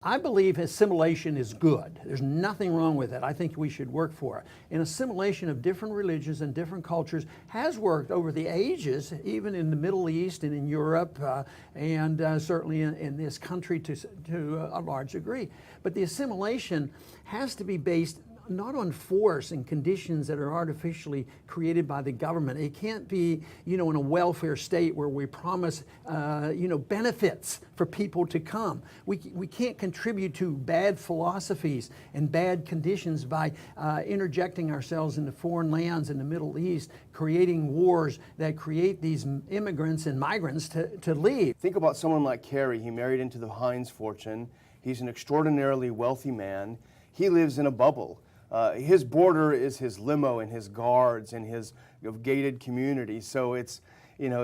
I believe assimilation is good. There's nothing wrong with it. I think we should work for it. And assimilation of different religions and different cultures has worked over the ages, even in the Middle East and in Europe, and certainly in this country to a large degree. But the assimilation has to be based not on force and conditions that are artificially created by the government. It can't be, in a welfare state where we promise, benefits for people to come. We can't contribute to bad philosophies and bad conditions by interjecting ourselves into foreign lands in the Middle East, creating wars that create these immigrants and migrants to leave. Think about someone like Kerry. He married into the Heinz fortune. He's an extraordinarily wealthy man. He lives in a bubble. His border is his limo and his guards and his gated community. So it's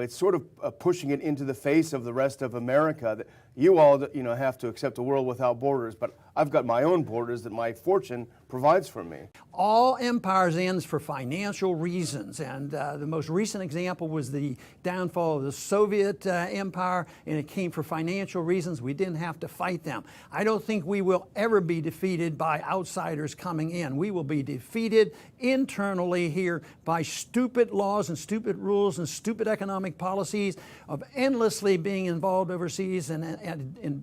sort of pushing it into the face of the rest of America that you all, have to accept a world without borders. But I've got my own borders that my fortune provides for me. All empires ends for financial reasons, and the most recent example was the downfall of the Soviet Empire, and it came for financial reasons. We didn't have to fight them. I don't think we will ever be defeated by outsiders coming in. We will be defeated internally here by stupid laws and stupid rules and stupid economic policies of endlessly being involved overseas and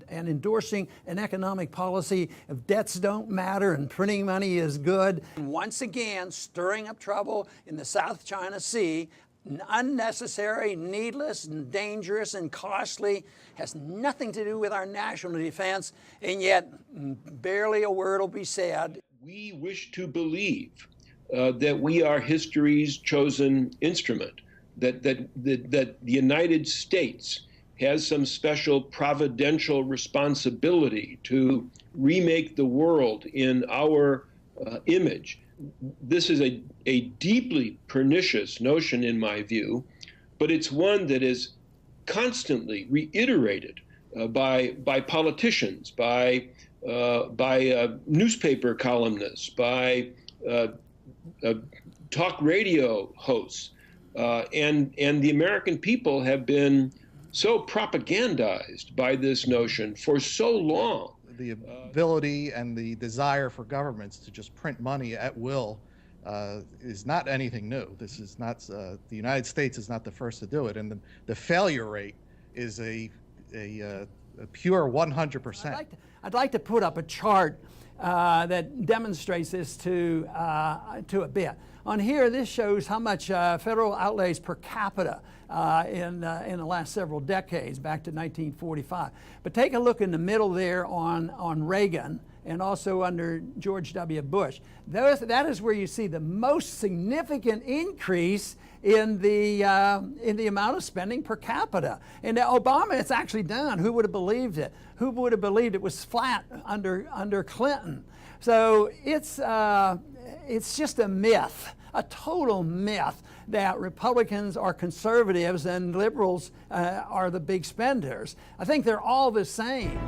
endorsing an economic policy of debts don't matter and printing money is good. And once again, stirring up trouble in the South China Sea, unnecessary, needless, and dangerous and costly, has nothing to do with our national defense, and yet barely a word will be said. We wish to believe that we are history's chosen instrument, that the United States has some special providential responsibility to remake the world in our image. This is a deeply pernicious notion in my view, but it's one that is constantly reiterated by politicians, by newspaper columnists, by talk radio hosts, and the American people have been so propagandized by this notion for so long. The ability and the desire for governments to just print money at will is not anything new. This is not, the United States is not the first to do it, and the failure rate is a pure 100%. I'd like to put up a chart that demonstrates this to a bit. On here, this shows how much federal outlays per capita in the last several decades, back to 1945. But take a look in the middle there on Reagan and also under George W. Bush. That is where you see the most significant increase in the amount of spending per capita. And Obama, it's actually down. Who would have believed it? Who would have believed it was flat under Clinton? So it's just a myth, a total myth, that Republicans are conservatives and liberals are the big spenders. I think they're all the same.